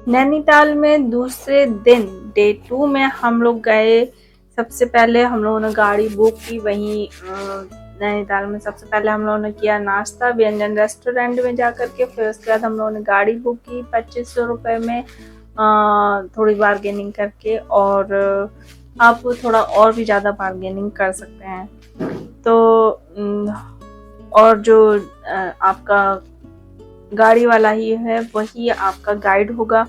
नैनीताल में दूसरे दिन डे 2 में हम लोग गए। सबसे पहले हम लोगों ने गाड़ी बुक की वहीं नैनीताल में। सबसे पहले हम लोगों ने किया नाश्ता व्यंजन रेस्टोरेंट में जाकर के। फिर उसके बाद हम लोगों ने गाड़ी बुक की 2500 रुपये में, थोड़ी बार्गेनिंग करके। और आप थोड़ा और भी ज़्यादा बार्गेनिंग कर सकते हैं। तो और जो आपका गाड़ी वाला ही है वही आपका गाइड होगा।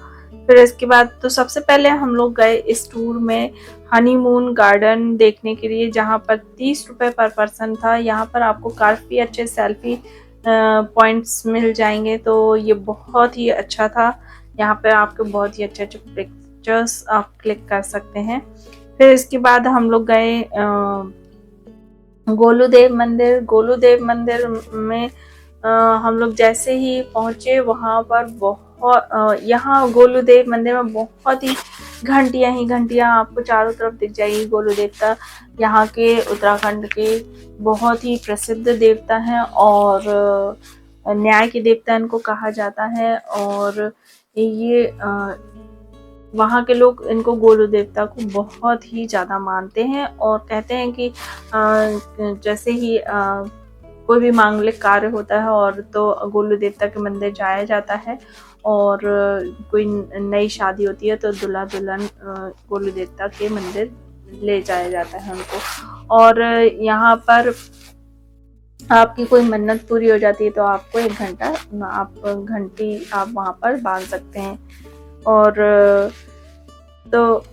फिर इसके बाद तो सबसे पहले हम लोग गए इस टूर में हनीमून गार्डन देखने के लिए, जहाँ पर 30 रुपये पर पर्सन था। यहाँ पर आपको काफ़ी अच्छे सेल्फी पॉइंट्स मिल जाएंगे, तो ये बहुत ही अच्छा था। यहाँ पर आपके बहुत ही अच्छे अच्छे पिक्चर्स आप क्लिक कर सकते हैं। फिर इसके बाद हम लोग गए गोलूदेव मंदिर। गोलूदेव मंदिर में हम लोग जैसे ही पहुंचे वहां पर बहुत यहाँ गोलूदेव मंदिर में बहुत ही घंटियां ही घंटियां आपको चारों तरफ दिख जाएगी। गोलू देवता यहाँ के उत्तराखंड के बहुत ही प्रसिद्ध देवता हैं और न्याय के देवता इनको कहा जाता है। और ये वहाँ के लोग इनको गोलू देवता को बहुत ही ज़्यादा मानते हैं और कहते हैं कि जैसे ही कोई भी मांगलिक कार्य होता है और तो गोलू देवता के मंदिर जाया जाता है। और कोई नई शादी होती है तो दूल्हा दुल्हन गोलू देवता के मंदिर ले जाया जाता है उनको। और यहाँ पर आपकी कोई मन्नत पूरी हो जाती है तो आपको 1 घंटा घंटी आप वहाँ पर बांध सकते हैं। और तो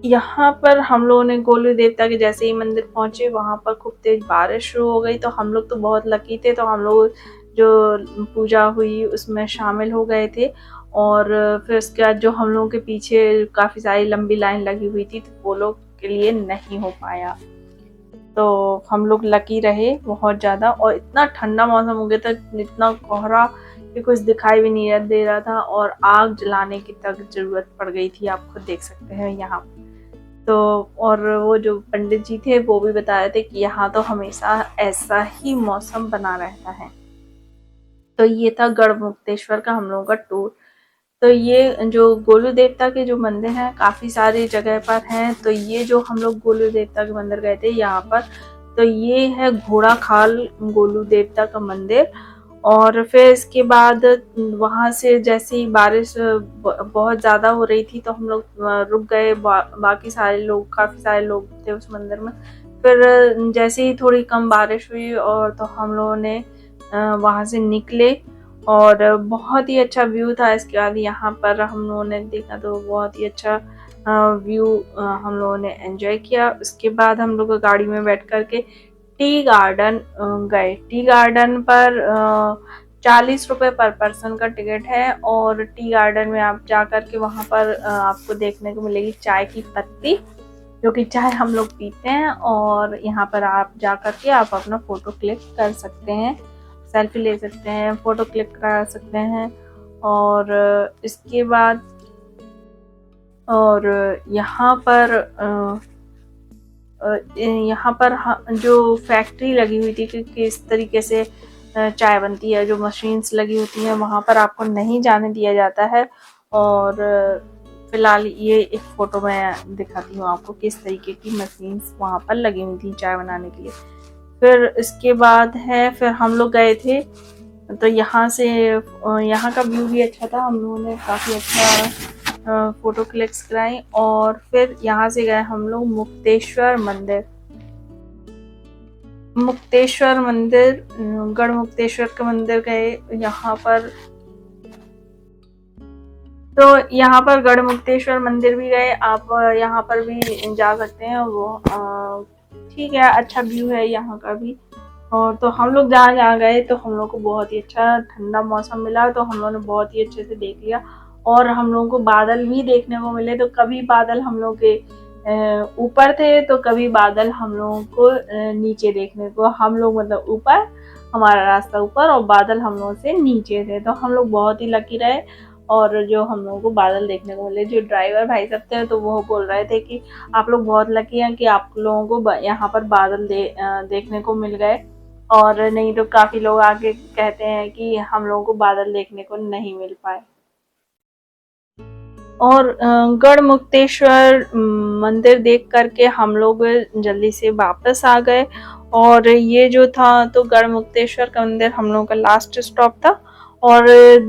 यहाँ पर हम लोगों ने गोलू देवता के जैसे ही मंदिर पहुंचे वहाँ पर खूब तेज बारिश शुरू हो गई। तो हम लोग तो बहुत लकी थे, तो हम लोग जो पूजा हुई उसमें शामिल हो गए थे। और फिर उसके बाद जो हम लोगों के पीछे काफ़ी सारी लंबी लाइन लगी हुई थी तो वो लोग के लिए नहीं हो पाया। तो हम लोग लकी रहे बहुत ज़्यादा। और इतना ठंडा मौसम हो गया था, इतना कोहरा कि कुछ दिखाई भी नहीं दे रहा था और आग जलाने की तक ज़रूरत पड़ गई थी। आप खुद देख सकते हैं यहाँ। तो और वो जो पंडित जी थे वो भी बता रहे थे कि यहाँ तो हमेशा ऐसा ही मौसम बना रहता है। तो ये था गढ़मुक्तेश्वर का हम लोगों का टूर। तो ये जो गोलू देवता के जो मंदिर हैं काफ़ी सारी जगह पर हैं। तो ये जो हम लोग गोलू देवता के मंदिर गए थे यहाँ पर, तो ये है घोड़ा खाल गोलू देवता का मंदिर। और फिर इसके बाद वहाँ से जैसे ही बारिश बहुत ज़्यादा हो रही थी तो हम लोग रुक गए। बाकी सारे लोग, काफ़ी सारे लोग थे उस मंदिर में। फिर जैसे ही थोड़ी कम बारिश हुई और तो हम लोगों ने वहाँ से निकले और बहुत ही अच्छा व्यू था। इसके बाद यहाँ पर हम लोगों ने देखा तो बहुत ही अच्छा व्यू हम लोगों ने एंजॉय किया। उसके बाद हम लोग गाड़ी में बैठ कर के टी गार्डन गए। टी गार्डन पर 40 रुपये पर पर्सन का टिकट है। और टी गार्डन में आप जा कर के वहाँ पर आपको देखने को मिलेगी चाय की पत्ती, जो कि चाय हम लोग पीते हैं। और यहाँ पर आप जा कर के आप अपना फ़ोटो क्लिक कर सकते हैं, सेल्फी ले सकते हैं, फ़ोटो क्लिक करा सकते हैं। और इसके बाद और यहाँ पर जो फैक्ट्री लगी हुई थी कि किस तरीके से चाय बनती है, जो मशीन्स लगी होती हैं वहाँ पर आपको नहीं जाने दिया जाता है। और फिलहाल ये एक फ़ोटो मैं दिखाती हूँ आपको किस तरीके की मशीन्स वहाँ पर लगी हुई थी चाय बनाने के लिए। फिर इसके बाद है, फिर हम लोग गए थे तो यहाँ से यहाँ का व्यू भी अच्छा था। हम लोगों ने काफ़ी अच्छा फ़ोटो क्लिक्स कराई। और फिर यहाँ से गए हम लोग मुक्तेश्वर मंदिर। गढ़मुक्तेश्वर के मंदिर गए। यहाँ पर तो यहाँ पर गढ़मुक्तेश्वर मंदिर भी गए। आप यहाँ पर भी जा सकते हैं। वो ठीक है, अच्छा व्यू है यहाँ का भी। और तो हम लोग जहाँ जहाँ गए तो हम लोग को बहुत ही अच्छा ठंडा मौसम मिला, तो हम लोगों ने बहुत ही अच्छे से देख लिया। और हम लोगों को बादल भी देखने को मिले। तो कभी बादल हम लोग के ऊपर थे तो कभी बादल हम लोगों को नीचे देखने को, हम लोग मतलब ऊपर, हमारा रास्ता ऊपर और बादल हम लोगों से नीचे थे। तो हम लोग बहुत ही लकी रहे। और जो हम लोगों को बादल देखने को मिले, जो ड्राइवर भाई साहब थे तो वो बोल रहे थे कि आप लोग बहुत लकी हैं कि आप लोगों को यहाँ पर बादल देखने को मिल गए। और नहीं तो काफ़ी लोग आके कहते हैं कि हम लोगों को बादल देखने को नहीं मिल पाए। और गढ़मुक्तेश्वर मंदिर देख करके हम लोग जल्दी से वापस आ गए। और ये जो था तो गढ़मुक्तेश्वर का मंदिर हम लोगों का लास्ट स्टॉप था। और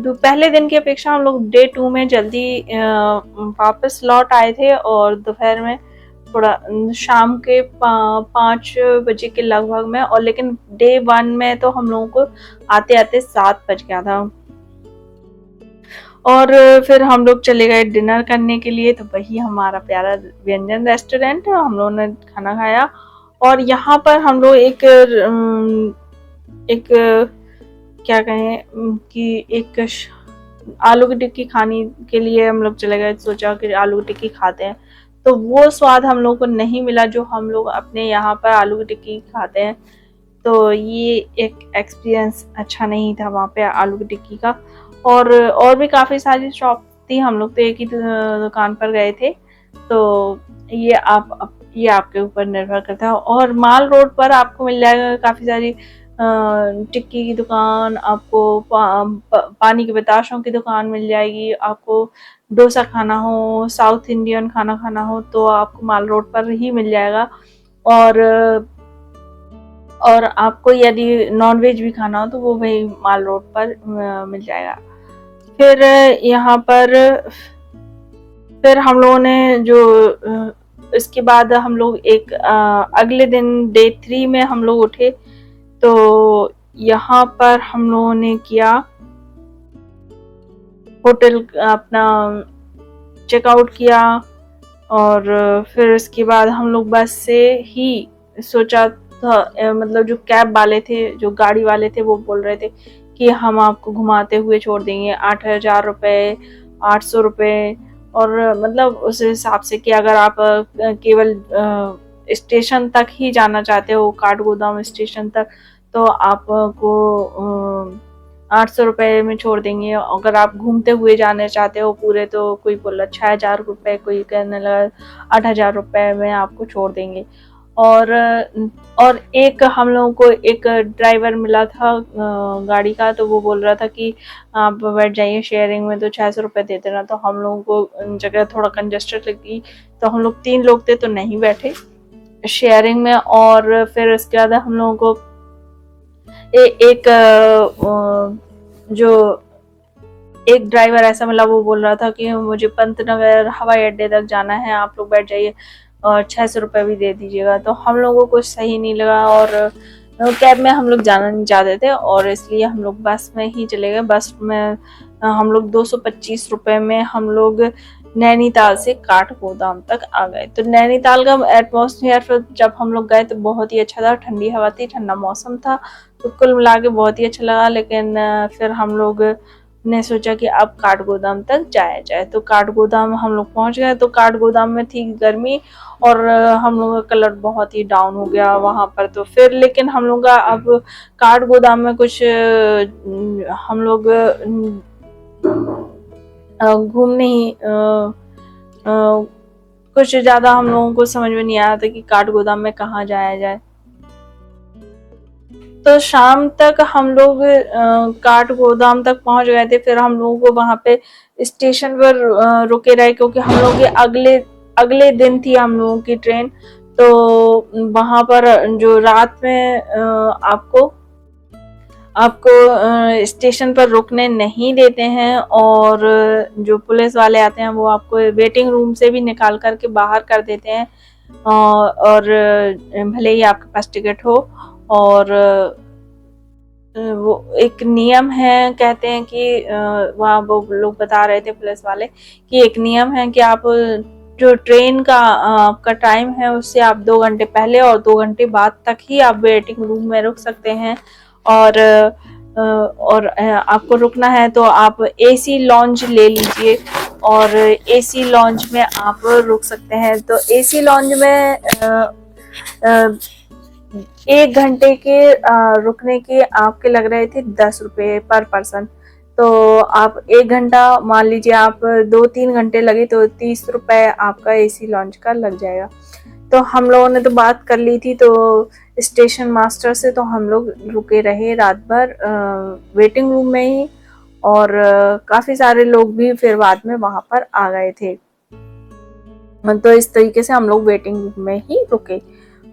पहले दिन की अपेक्षा हम लोग डे 2 में जल्दी वापस लौट आए थे। और दोपहर में थोड़ा शाम के 5 बजे के लगभग में, और लेकिन डे 1 में तो हम लोगों को आते आते 7 बज गया था। और फिर हम लोग चले गए डिनर करने के लिए। तो वही हमारा प्यारा व्यंजन रेस्टोरेंट है, हम लोगों ने खाना खाया। और यहाँ पर हम लोग एक क्या कहें कि एक आलू की टिक्की खाने के लिए हम लोग चले गए। सोचा कि आलू की टिक्की खाते हैं, तो वो स्वाद हम लोग को नहीं मिला जो हम लोग अपने यहाँ पर आलू की टिक्की खाते हैं। तो ये एक एक्सपीरियंस अच्छा नहीं था वहाँ पे आलू की टिक्की का। और भी काफ़ी सारी शॉप थी, हम लोग तो एक ही दुकान पर गए थे। तो ये आपके ऊपर निर्भर करता है। और माल रोड पर आपको मिल जाएगा काफ़ी सारी टिक्की की दुकान, आपको पानी के बताशों की दुकान मिल जाएगी। आपको डोसा खाना हो, साउथ इंडियन खाना खाना हो, तो आपको माल रोड पर ही मिल जाएगा। और आपको यदि नॉनवेज भी खाना हो तो वो वही माल रोड पर मिल जाएगा। फिर यहाँ पर फिर हम लोगों ने इसके बाद हम लोग अगले दिन डे 3 में हम लोग उठे। तो यहाँ पर हम लोगों ने किया होटल अपना चेकआउट किया। और फिर उसके बाद हम लोग बस से ही सोचा था, मतलब जो कैब वाले थे, जो गाड़ी वाले थे, वो बोल रहे थे कि हम आपको घुमाते हुए छोड़ देंगे 8,000 रुपये, 800 रुपये। और मतलब उस हिसाब से कि अगर आप केवल स्टेशन तक ही जाना चाहते हो, काठगोदाम स्टेशन तक, तो आपको 800 रुपये में छोड़ देंगे। अगर आप घूमते हुए जाने चाहते हो पूरे, तो कोई बोला 6,000 रुपये, कोई कहने लगा 8,000 रुपये में आपको छोड़ देंगे। और एक हम लोगों को एक ड्राइवर मिला था गाड़ी का, तो वो बोल रहा था कि आप बैठ जाइए शेयरिंग में, तो 600 रुपये दे देना। तो हम लोगों को जगह थोड़ा कंजस्टेड लगी, तो हम लोग 3 लोग थे तो नहीं बैठे शेयरिंग में। और फिर उसके बाद हम लोगों को एक ड्राइवर ऐसा मिला, वो बोल रहा था कि मुझे पंतनगर हवाई अड्डे तक जाना है, आप लोग बैठ जाइए और 600 रुपये भी दे दीजिएगा। तो हम लोगों को सही नहीं लगा, और कैब में हम लोग जाना नहीं चाहते थे, और इसलिए हम लोग बस में ही चले गए। बस में हम लोग 225 रुपये में हम लोग नैनीताल से काठगोदाम तक आ गए। तो नैनीताल का एटमॉस्फेयर फिर जब हम लोग गए तो बहुत ही अच्छा था, ठंडी हवा थी, ठंडा मौसम था। तो कुल मिला के बहुत ही अच्छा लगा। लेकिन फिर हम लोग ने सोचा कि अब काठगोदाम तक जाया जाए। तो काठगोदाम हम लोग पहुंच गए। तो काठगोदाम में थी गर्मी, और हम लोगों का कलर बहुत ही डाउन हो गया वहां पर। तो फिर लेकिन हम लोग का अब काठगोदाम में कुछ हम लोग घूमने ही कुछ ज्यादा हम लोगों को समझ में नहीं आया था कि काठगोदाम में कहाँ जाया जाए। तो शाम तक हम लोग काठगोदाम तक पहुंच गए थे। फिर हम लोगों को वहां पे स्टेशन पर रुके रहे, क्योंकि हम लोग अगले दिन थी हम लोगों की ट्रेन। तो वहां पर जो रात में आपको स्टेशन पर रुकने नहीं देते हैं, और जो पुलिस वाले आते हैं वो आपको वेटिंग रूम से भी निकाल करके बाहर कर देते हैं। और भले ही आपके पास टिकट हो। और वो एक नियम है, कहते हैं कि वहाँ वो लोग बता रहे थे पुलिस वाले कि एक नियम है कि आप जो ट्रेन का आपका टाइम है उससे आप 2 घंटे पहले और 2 घंटे बाद तक ही आप वेटिंग रूम में रुक सकते हैं। और आपको रुकना है तो आप एसी लॉन्ज ले लीजिए, और एसी लॉन्ज में आप रुक सकते हैं। तो एसी लॉन्ज में 1 घंटे के रुकने के आपके लग रहे थे 10 रुपये पर पर्सन। तो आप 1 घंटा मान लीजिए, आप 2-3 घंटे लगे तो 30 रुपये आपका एसी लॉन्च का लग जाएगा। तो हम लोगों ने तो बात कर ली थी तो स्टेशन मास्टर से, तो हम लोग रुके रहे रात भर वेटिंग रूम में ही। और काफ़ी सारे लोग भी फिर बाद में वहाँ पर आ गए थे। तो इस तरीके से हम लोग वेटिंग रूम में ही रुके,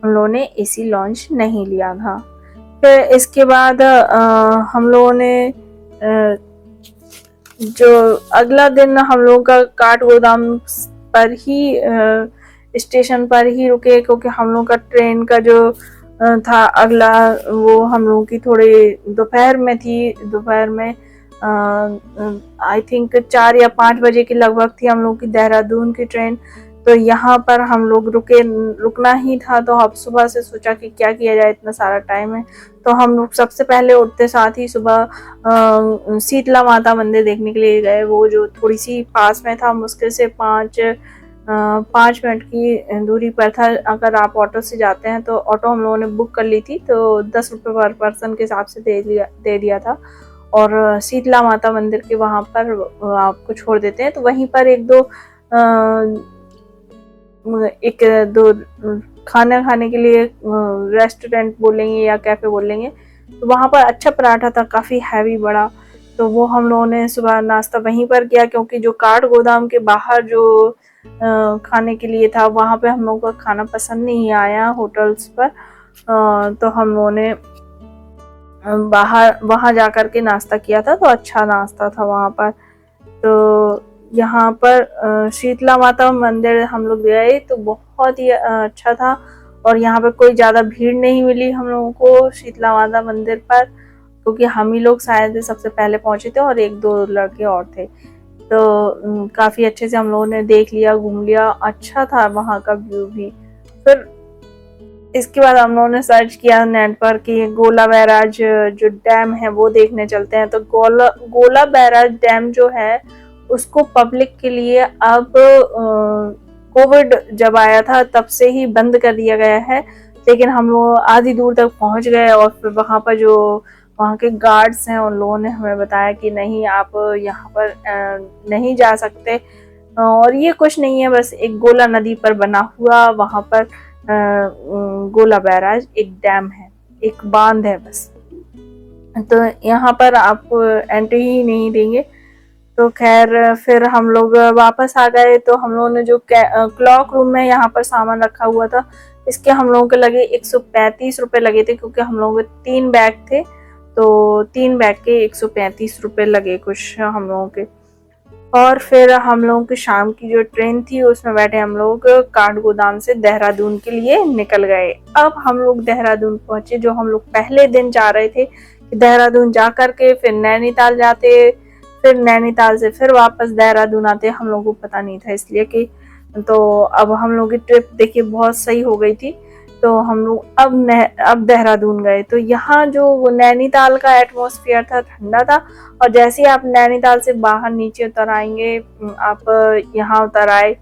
हम लोगों ने एसी लॉन्च नहीं लिया था। फिर इसके बाद हम लोगों ने जो अगला दिन हम लोगों का काठगोदाम पर ही स्टेशन पर ही रुके, क्योंकि हम लोग का ट्रेन का जो था अगला, वो हम लोगों की थोड़ी दोपहर में थी। दोपहर में आई थिंक 4 या 5 बजे के लगभग थी हम लोग की देहरादून की ट्रेन। तो यहाँ पर हम लोग रुकना ही था। तो अब सुबह से सोचा कि क्या किया जाए, इतना सारा टाइम है। तो हम लोग सबसे पहले उठते साथ ही सुबह शीतला माता मंदिर देखने के लिए गए, वो जो थोड़ी सी पास में था, मुश्किल से 5 मिनट की दूरी पर था। अगर आप ऑटो से जाते हैं तो ऑटो हम लोगों ने बुक कर ली थी, तो 10 रुपये पर पर्सन के हिसाब से दे दिया था। और शीतला माता मंदिर के वहाँ पर आपको छोड़ देते हैं। तो वहीं पर एक दो खाना खाने के लिए रेस्टोरेंट बोलेंगे या कैफे बोलेंगे, तो वहाँ पर अच्छा पराठा था, काफ़ी हैवी बड़ा। तो वो हम लोगों ने सुबह नाश्ता वहीं पर किया, क्योंकि जो काठगोदाम के बाहर जो खाने के लिए था, वहाँ पे हम लोगों को खाना पसंद नहीं आया होटल्स पर। तो हम लोगों ने बाहर वहाँ जा कर के नाश्ता किया था, तो अच्छा नाश्ता था वहाँ पर। तो यहाँ पर शीतला माता मंदिर हम लोग गए, तो बहुत ही अच्छा था। और यहाँ पर कोई ज़्यादा भीड़ नहीं मिली हम लोगों को शीतला माता मंदिर पर, क्योंकि हम ही लोग शायद सबसे पहले पहुँचे थे और 1-2 लड़के और थे। तो काफ़ी अच्छे से हम लोगों ने देख लिया, घूम लिया, अच्छा था वहाँ का व्यू भी। फिर इसके बाद हम लोगों ने सर्च किया नेट पर कि गोला बैराज जो डैम है वो देखने चलते हैं। तो गोला बैराज डैम जो है उसको पब्लिक के लिए अब कोविड जब आया था तब से ही बंद कर दिया गया है। लेकिन हम लोग आधी दूर तक पहुंच गए, और फिर वहाँ पर जो वहाँ के गार्ड्स हैं उन लोगों ने हमें बताया कि नहीं, आप यहाँ पर नहीं जा सकते। और ये कुछ नहीं है, बस एक गोला नदी पर बना हुआ वहाँ पर गोला बैराज एक डैम है, एक बांध है बस। तो यहाँ पर आपको एंट्री ही नहीं देंगे। तो खैर फिर हम लोग वापस आ गए। तो हम लोगों ने जो क्लॉक रूम में यहाँ पर सामान रखा हुआ था, इसके हम लोगों के लगे 135 रुपये लगे थे, क्योंकि हम लोगों के 3 बैग थे। तो 3 बैग के 135 रुपये लगे कुछ हम लोगों के। और फिर हम लोगों की शाम की जो ट्रेन थी उसमें बैठे हम लोग काठगोदाम से देहरादून के लिए निकल गए। अब हम लोग देहरादून पहुंचे। जो हम लोग पहले दिन जा रहे थे, देहरादून जा करके फिर नैनीताल जाते, फिर नैनीताल से फिर वापस देहरादून आते, हम लोगों को पता नहीं था, इसलिए कि तो अब हम लोग की ट्रिप देखिए बहुत सही हो गई थी। तो हम लोग अब देहरादून गए। तो यहाँ जो नैनीताल का एटमॉस्फेयर था ठंडा था, और जैसे ही आप नैनीताल से बाहर नीचे उतर आएंगे, आप यहाँ उतर आए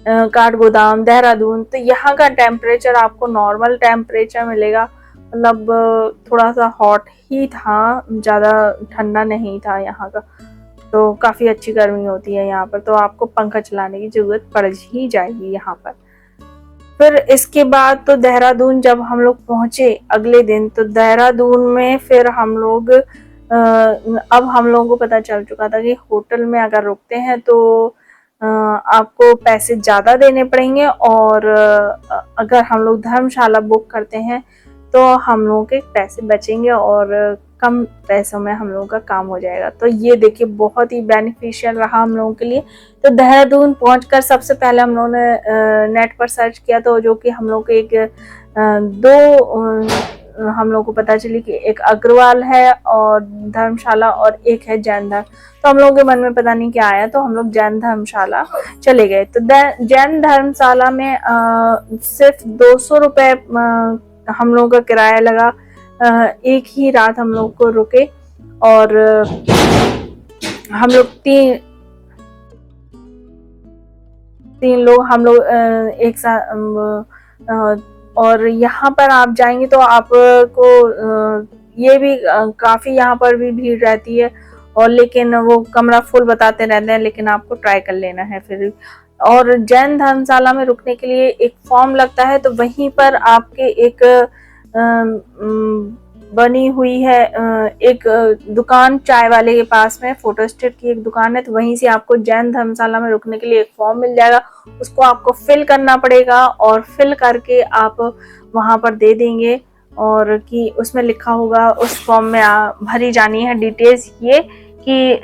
काठगोदाम देहरादून, तो यहाँ का टेम्परेचर आपको नॉर्मल टेम्परेचर मिलेगा। मतलब थोड़ा सा हॉट ही था, ज़्यादा ठंडा नहीं था यहाँ का। तो काफ़ी अच्छी गर्मी होती है यहाँ पर, तो आपको पंखा चलाने की ज़रूरत पड़ ही जाएगी यहाँ पर। फिर इसके बाद तो देहरादून जब हम लोग पहुँचे अगले दिन, तो देहरादून में फिर हम लोग अब हम लोगों को पता चल चुका था कि होटल में अगर रुकते हैं तो आपको पैसे ज़्यादा देने पड़ेंगे, और अगर हम लोग धर्मशाला बुक करते हैं तो हम लोगों के पैसे बचेंगे और कम पैसों में हम लोगों का काम हो जाएगा। तो ये देखिए बहुत ही बेनिफिशियल रहा हम लोगों के लिए। तो देहरादून पहुंचकर सबसे पहले हम लोगों ने नेट पर सर्च किया, तो जो कि हम लोग एक हम लोग को पता चली कि एक अग्रवाल है और धर्मशाला, और एक है जैन धर्म। तो हम लोगों के मन में पता नहीं क्या आया, तो हम लोग जैन धर्मशाला चले गए। तो जैन धर्मशाला में सिर्फ 200 रुपये हम लोगों का किराया लगा। एक ही रात हम लोग को रुके, और हम लोग तीन लोग हम लोग एक साथ। और यहाँ पर आप जाएंगे तो आपको ये भी काफ़ी यहाँ पर भी भीड़ रहती है, और लेकिन वो कमरा फुल बताते रहते हैं, लेकिन आपको ट्राई कर लेना है फिर। और जैन धर्मशाला में रुकने के लिए एक फॉर्म लगता है, तो वहीं पर आपके एक बनी हुई है एक दुकान चाय वाले के पास में, फोटो स्टेट की एक दुकान है, तो वहीं से आपको जैन धर्मशाला में रुकने के लिए एक फॉर्म मिल जाएगा। उसको आपको फिल करना पड़ेगा और फिल करके आप वहां पर दे देंगे, और कि उसमें लिखा होगा, उस फॉर्म में भरी जानी है डिटेल्स ये कि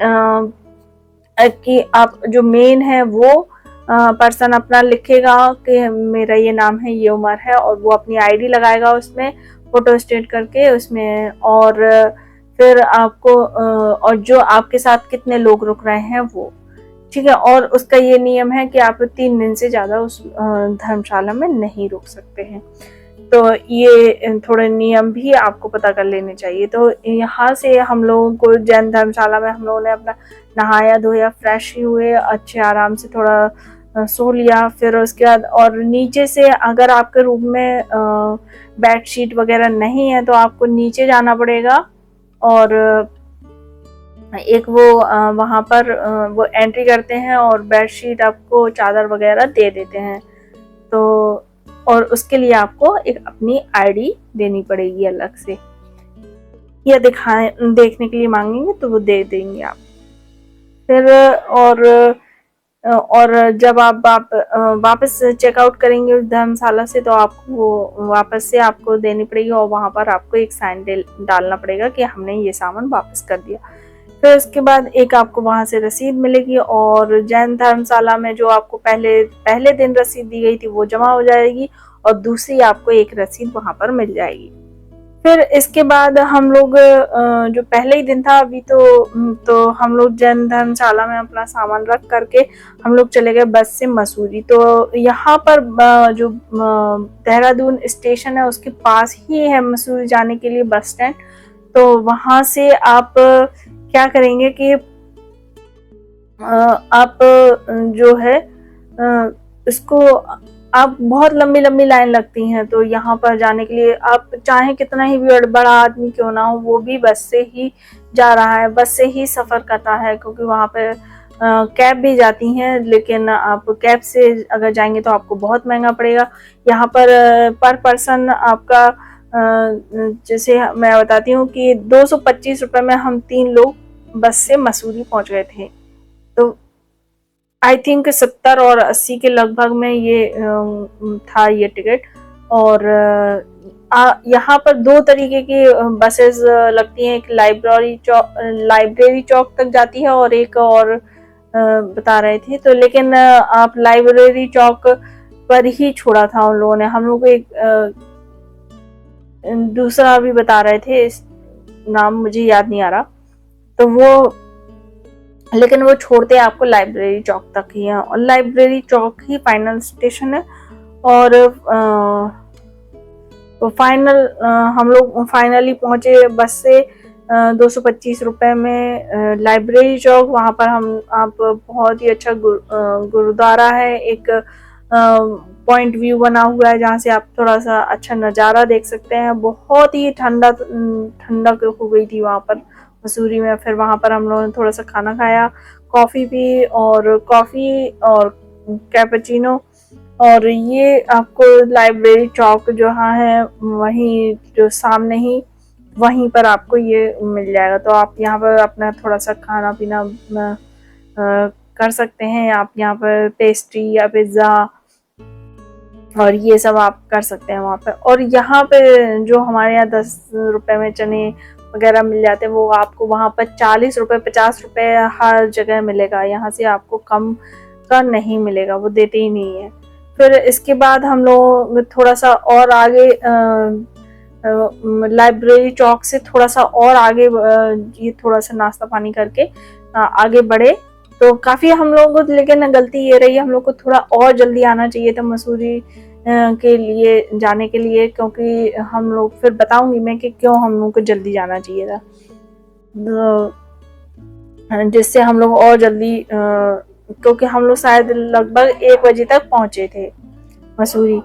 आप जो मेन है वो पर्सन अपना लिखेगा कि मेरा ये नाम है, ये उम्र है, और वो अपनी आईडी लगाएगा उसमें फोटो स्टेट करके उसमें, और फिर आपको और जो आपके साथ कितने लोग रुक रहे हैं वो, ठीक है। और उसका ये नियम है कि आप 3 दिन से ज्यादा उस धर्मशाला में नहीं रुक सकते हैं। तो ये थोड़े नियम भी आपको पता कर लेने चाहिए। तो यहाँ से हम लोगों को जैन धर्मशाला में हम लोगों ने अपना नहाया धोया, फ्रेश हुए, अच्छे आराम से थोड़ा सो लिया। फिर उसके बाद और नीचे से अगर आपके रूम में बेडशीट वगैरह नहीं है तो आपको नीचे जाना पड़ेगा, और एक वो वहाँ पर वो एंट्री करते हैं और बेडशीट आपको चादर वगैरह दे देते हैं। तो और उसके लिए आपको एक अपनी आईडी देनी पड़ेगी अलग से, या देखने के लिए मांगेंगे तो वो दे देंगे आप। फिर और जब आप वापस चेकआउट करेंगे उस धर्मशाला से, तो आपको वापस से आपको देनी पड़ेगी, और वहां पर आपको एक साइन डालना पड़ेगा कि हमने ये सामान वापस कर दिया। फिर उसके बाद एक आपको वहां से रसीद मिलेगी, और जैन धर्मशाला में जो आपको पहले दिन रसीद दी गई थी वो जमा हो जाएगी, और दूसरी आपको एक रसीद वहां पर मिल जाएगी। फिर इसके बाद हम लोग जो पहले ही दिन था अभी तो हम लोग जैन धर्मशाला में अपना सामान रख करके हम लोग चले गए बस से मसूरी। तो यहाँ पर जो देहरादून स्टेशन है उसके पास ही है मसूरी जाने के लिए बस स्टैंड। तो वहां से आप क्या करेंगे कि आप जो है इसको आप बहुत लंबी लंबी लाइन लगती हैं, तो यहाँ पर जाने के लिए आप चाहे कितना ही बड़ा आदमी क्यों ना हो वो भी बस से ही जा रहा है, बस से ही सफर करता है, क्योंकि वहाँ पे कैब भी जाती हैं, लेकिन आप कैब से अगर जाएंगे तो आपको बहुत महंगा पड़ेगा। यहाँ पर पर्सन आपका जैसे मैं बताती हूँ कि 225 रुपए में हम 3 लोग बस से मसूरी पहुंच गए थे। तो आई थिंक 70 और 80 के लगभग में ये था ये टिकट। और यहाँ पर 2 तरीके की बसेस लगती हैं, एक लाइब्रेरी चौक तक जाती है, और एक और बता रहे थे। तो लेकिन आप लाइब्रेरी चौक पर ही छोड़ा था उन लोगों ने, हम लोग को एक दूसरा भी बता रहे थे, इस नाम मुझे याद नहीं आ रहा, तो वो लेकिन वो छोड़ते आपको लाइब्रेरी चौक तक ही है, और लाइब्रेरी चौक ही फाइनल स्टेशन है। और तो हम लोग फाइनली पहुंचे बस से 225 रुपए में लाइब्रेरी चौक। वहां पर आप बहुत ही अच्छा गुरुद्वारा है, एक पॉइंट व्यू बना हुआ है जहाँ से आप थोड़ा सा अच्छा नज़ारा देख सकते हैं। बहुत ही ठंडक हो गई थी वहां पर मसूरी में। फिर वहां पर हम लोगों ने थोड़ा सा खाना खाया, कॉफ़ी पी, और कॉफ़ी और कैपेचिनो। और ये आपको लाइब्रेरी चौक जहाँ है वहीं जो सामने ही वहीं पर आपको ये मिल जाएगा। तो आप यहाँ पर अपना थोड़ा सा खाना पीना कर सकते हैं। आप यहाँ पर पेस्ट्री या पिज्ज़ा और ये सब आप कर सकते हैं वहाँ पे। और यहाँ पे जो हमारे यहाँ 10 रुपए में चने वगैरह मिल जाते हैं, वो आपको वहाँ पर 40 रुपए 50 रुपए हर जगह मिलेगा। यहाँ से आपको कम का नहीं मिलेगा, वो देते ही नहीं है। फिर इसके बाद हम लोग थोड़ा सा और आगे लाइब्रेरी चौक से थोड़ा सा और आगे ये थोड़ा सा नाश्ता पानी करके आगे बढ़े। तो काफ़ी हम लोग, लेकिन गलती ये रही हम लोग को थोड़ा और जल्दी आना चाहिए था मसूरी के लिए जाने के लिए, क्योंकि हम लोग फिर बताऊंगी मैं कि क्यों हम लोग को जल्दी जाना चाहिए था, जिससे हम लोग और जल्दी क्योंकि हम लोग शायद लगभग 1 बजे तक पहुंचे थे मसूरी।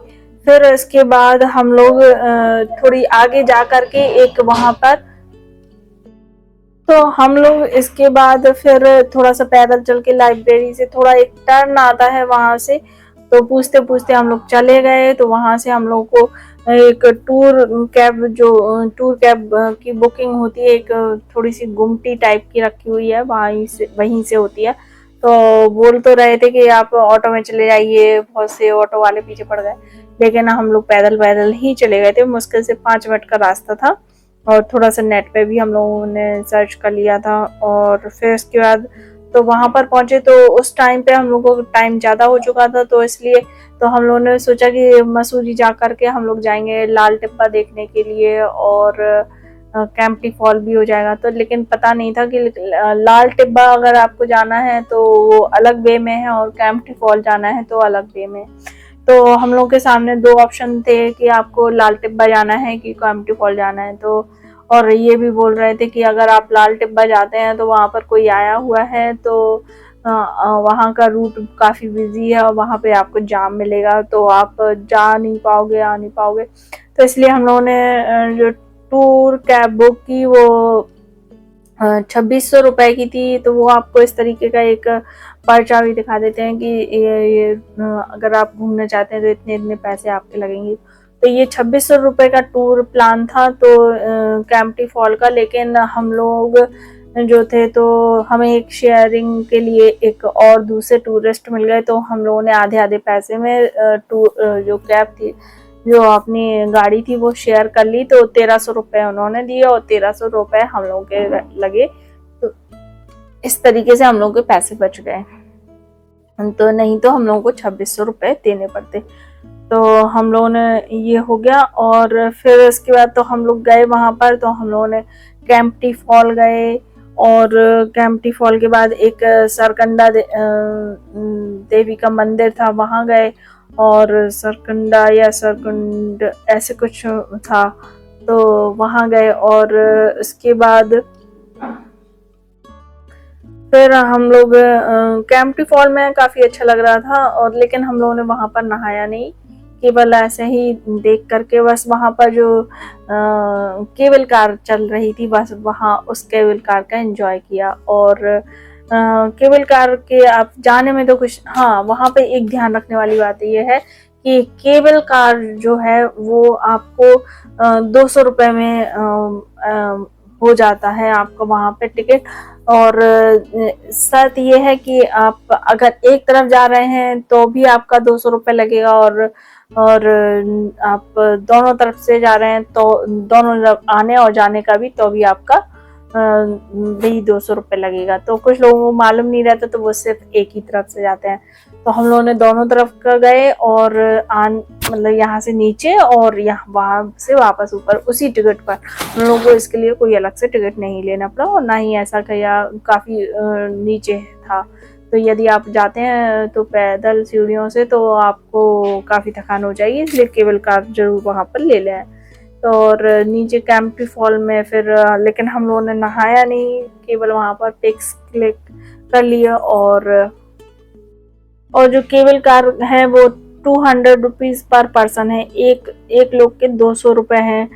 फिर इसके बाद हम लोग थोड़ी आगे जा करके एक वहां पर, तो हम लोग इसके बाद फिर थोड़ा सा पैदल चल के लाइब्रेरी से थोड़ा एक टर्न आता है वहां से, तो पूछते पूछते हम लोग चले गए। तो वहाँ से हम लोग को एक टूर कैब की बुकिंग होती है, एक थोड़ी सी गुमटी टाइप की रखी हुई है, वहीं से होती है। तो बोल तो रहे थे कि आप ऑटो में चले जाइए, बहुत से ऑटो वाले पीछे पड़ गए, लेकिन हम लोग पैदल पैदल ही चले गए थे। मुश्किल से 5 मिनट का रास्ता था, और थोड़ा सा नेट पे भी हम लोगों ने सर्च कर लिया था। और फिर उसके बाद तो वहां पर पहुंचे, तो उस टाइम पे हम लोगों को टाइम ज्यादा हो चुका था, तो इसलिए तो हम लोगों ने सोचा कि मसूरी जा करके हम लोग जाएंगे लाल टिब्बा देखने के लिए, और कैंपटी फॉल भी हो जाएगा। तो लेकिन पता नहीं था कि लाल टिब्बा अगर आपको जाना है तो वो अलग वे में है, और कैंपटी फॉल जाना है तो अलग वे में। तो हम लोग के सामने 2 ऑप्शन थे कि आपको लाल टिब्बा जाना है कि कैंपटी फॉल जाना है। तो और ये भी बोल रहे थे कि अगर आप लाल टिब्बा जाते हैं तो वहाँ पर कोई आया हुआ है, तो वहाँ का रूट काफ़ी बिजी है और वहाँ पे आपको जाम मिलेगा, तो आप जा नहीं पाओगे, आ नहीं पाओगे। तो इसलिए हम लोगों ने जो टूर कैब बुक की वो 2600 रुपए की थी। तो वो आपको इस तरीके का एक पर्चा भी दिखा देते हैं कि ये अगर आप घूमना चाहते हैं तो इतने इतने पैसे आपके लगेंगे। तो ये 2600 रुपए का टूर प्लान था, तो कैंपटी फॉल का। लेकिन हम लोग जो थे, तो हमें एक शेयरिंग के लिए एक और दूसरे टूरिस्ट मिल गए, तो हम लोगों ने आधे आधे पैसे में जो कैब थी, जो अपनी गाड़ी थी, वो शेयर कर ली। तो 1300 रुपए उन्होंने दिए और 1300 रुपए हम लोगों के लगे। तो इस तरीके से हम लोगों के पैसे बच गए, तो नहीं तो हम लोगों को 2600 रुपए देने पड़ते। तो हम लोगों ने ये हो गया। और फिर इसके बाद तो हम लोग गए वहां पर, तो हम लोगों ने कैंपटी फॉल गए, और कैंपटी फॉल के बाद एक सरकंडा देवी का मंदिर था, वहां गए। और सरकंडा या सरकुंड ऐसे कुछ था, तो वहां गए। और उसके बाद फिर हम लोग कैंपटी फॉल में काफी अच्छा लग रहा था, और लेकिन हम लोगों ने वहां पर नहाया नहीं, केवल ऐसे ही देख करके बस वहां पर जो केबल कार चल रही थी, बस वहां उस केबल कार का एंजॉय किया। और केबल कार के आप जाने में तो कुछ, हाँ वहां पे एक ध्यान रखने वाली बात ये है कि केबल कार जो है वो आपको 200 रुपए में हो जाता है आपको वहां पे टिकट। और शर्त ये है कि आप अगर एक तरफ जा रहे हैं तो भी आपका 200 रुपये लगेगा, और आप दोनों तरफ से जा रहे हैं तो दोनों आने और जाने का भी तो भी आपका भी 200 रुपये लगेगा। तो कुछ लोगों को मालूम नहीं रहता, तो वो सिर्फ एक ही तरफ से जाते हैं। तो हम लोगों ने दोनों तरफ का गए, और मतलब यहाँ से नीचे और यहाँ वहां से वापस ऊपर उसी टिकट पर। हम लोगों को इसके लिए कोई अलग से टिकट नहीं लेना पड़ा, और ना ही ऐसा किया काफी नीचे था। तो यदि आप जाते हैं तो पैदल सीढ़ियों से तो आपको काफी थकान हो जाएगी, इसलिए केबल कार जरूर वहां पर ले लें। और नीचे कैंपटी फॉल में फिर लेकिन हम लोगों ने नहाया नहीं, केवल वहां पर पिक्स क्लिक कर लिया। और जो केबल कार है वो 200 रुपीज पर पर्सन है, एक लोग के 200 रुपए हैं।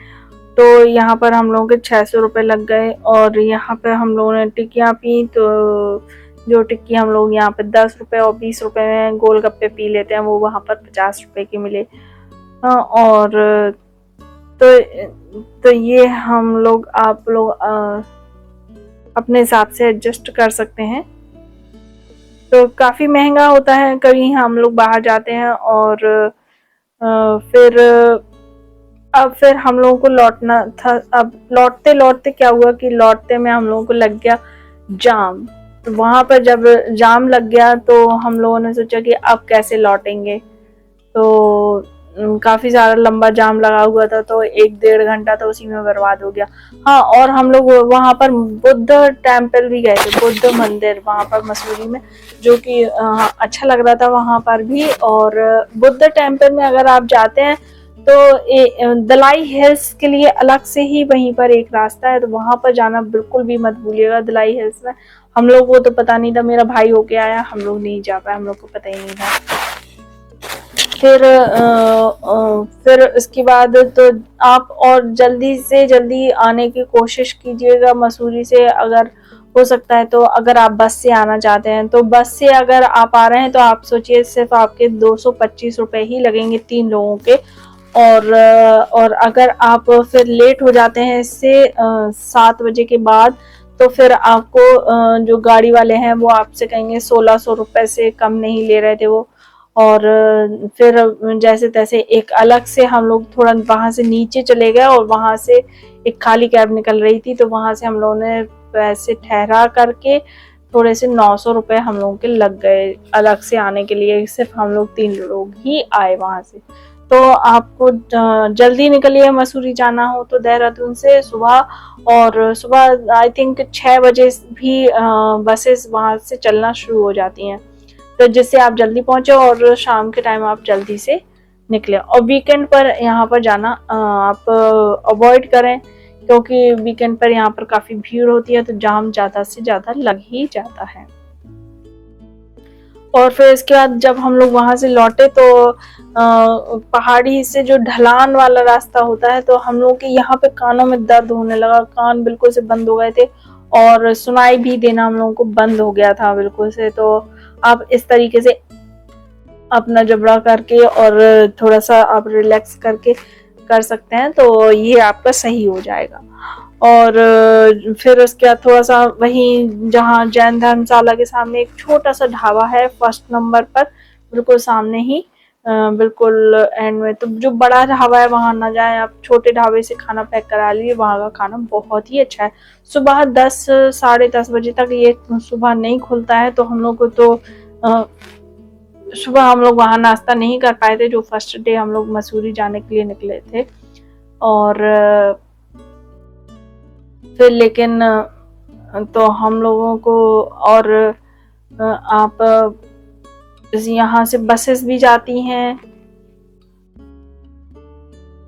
तो यहाँ पर हम लोगों के 600 रुपए लग गए। और यहाँ पे हम लोगों ने टिक्कियाँ पी, तो जो टिक्की हम लोग यहाँ पे 10 रुपए और 20 रुपए में गोलगप्पे पी लेते हैं, वो वहाँ पर 50 रुपए के मिले। और तो ये हम लोग आप लोग अपने हिसाब से एडजस्ट कर सकते हैं। तो काफी महंगा होता है कभी हम लोग बाहर जाते हैं। और फिर अब फिर हम लोगों को लौटना था। अब लौटते लौटते क्या हुआ कि लौटते में हम लोगों को लग गया जाम। तो वहां पर जब जाम लग गया तो हम लोगों ने सोचा कि अब कैसे लौटेंगे। तो काफी सारा लंबा जाम लगा हुआ था, तो 1-1.5 घंटा तो उसी में बर्बाद हो गया। हाँ, और हम लोग वहां पर बुद्ध टेम्पल भी गए थे, बुद्ध मंदिर वहां पर मसूरी में, जो कि अच्छा लग रहा था वहां पर भी। और बुद्ध टेम्पल में अगर आप जाते हैं तो दलाई हिल्स के लिए अलग से ही वहीं पर एक रास्ता है, तो वहां पर जाना बिल्कुल भी मत भूलिएगा। दलाई हिल्स में हम लोग को तो पता नहीं था, मेरा भाई होके आया, हम लोग नहीं जा पाए, हम लोग को पता ही नहीं था। फिर उसके बाद तो आप और जल्दी से जल्दी आने की कोशिश कीजिएगा मसूरी से, अगर हो सकता है। तो अगर आप बस से आना चाहते हैं तो बस से अगर आप आ रहे हैं तो आप सोचिए सिर्फ आपके 225 रुपये ही लगेंगे 3 लोगों के। और अगर आप फिर लेट हो जाते हैं इससे 7 बजे के बाद, तो फिर आपको जो गाड़ी वाले हैं वो आपसे कहेंगे 1600 रुपये से कम नहीं ले रहे थे वो। और फिर जैसे तैसे एक अलग से हम लोग थोड़ा वहाँ से नीचे चले गए और वहाँ से एक खाली कैब निकल रही थी, तो वहाँ से हम लोगों ने पैसे ठहरा करके थोड़े से 900 रुपये हम लोगों के लग गए अलग से आने के लिए। सिर्फ हम लोग 3 लोग ही आए वहाँ से। तो आपको जल्दी निकलिए मसूरी जाना हो तो देहरादून से सुबह, और सुबह आई थिंक 6 बजे भी बसेस वहाँ से चलना शुरू हो जाती हैं, तो जिससे आप जल्दी पहुँचे और शाम के टाइम आप जल्दी से निकले। और वीकेंड पर यहाँ पर जाना आप अवॉइड करें, क्योंकि वीकेंड पर यहाँ पर काफ़ी भीड़ होती है, तो जाम ज़्यादा से ज़्यादा लग ही जाता है। और फिर इसके बाद जब हम लोग वहाँ से लौटे तो पहाड़ी से जो ढलान वाला रास्ता होता है, तो हम लोग के यहाँ पे कानों में दर्द होने लगा, कान बिल्कुल से बंद हो गए थे और सुनाई भी देना हम लोगों को बंद हो गया था बिल्कुल से। तो आप इस तरीके से अपना जबड़ा करके और थोड़ा सा आप रिलैक्स करके कर सकते हैं, तो ये आपका सही हो जाएगा। और फिर उसके बाद थोड़ा सा वहीं जहाँ जैन धर्मशाला के सामने एक छोटा सा ढाबा है फर्स्ट नंबर पर, बिल्कुल सामने ही बिल्कुल एंड में। तो जो बड़ा ढाबा है वहाँ ना जाएं आप, छोटे ढाबे से खाना पैक करा लीजिए, वहाँ का खाना बहुत ही अच्छा है। सुबह 10 साढ़े 10 बजे तक ये सुबह नहीं खुलता है, तो हम लोग को तो सुबह हम लोग वहाँ नाश्ता नहीं कर पाए थे, जो फर्स्ट डे हम लोग मसूरी जाने के लिए निकले थे। और फिर लेकिन तो हम लोगों को, और आप यहाँ से बसेस भी जाती हैं,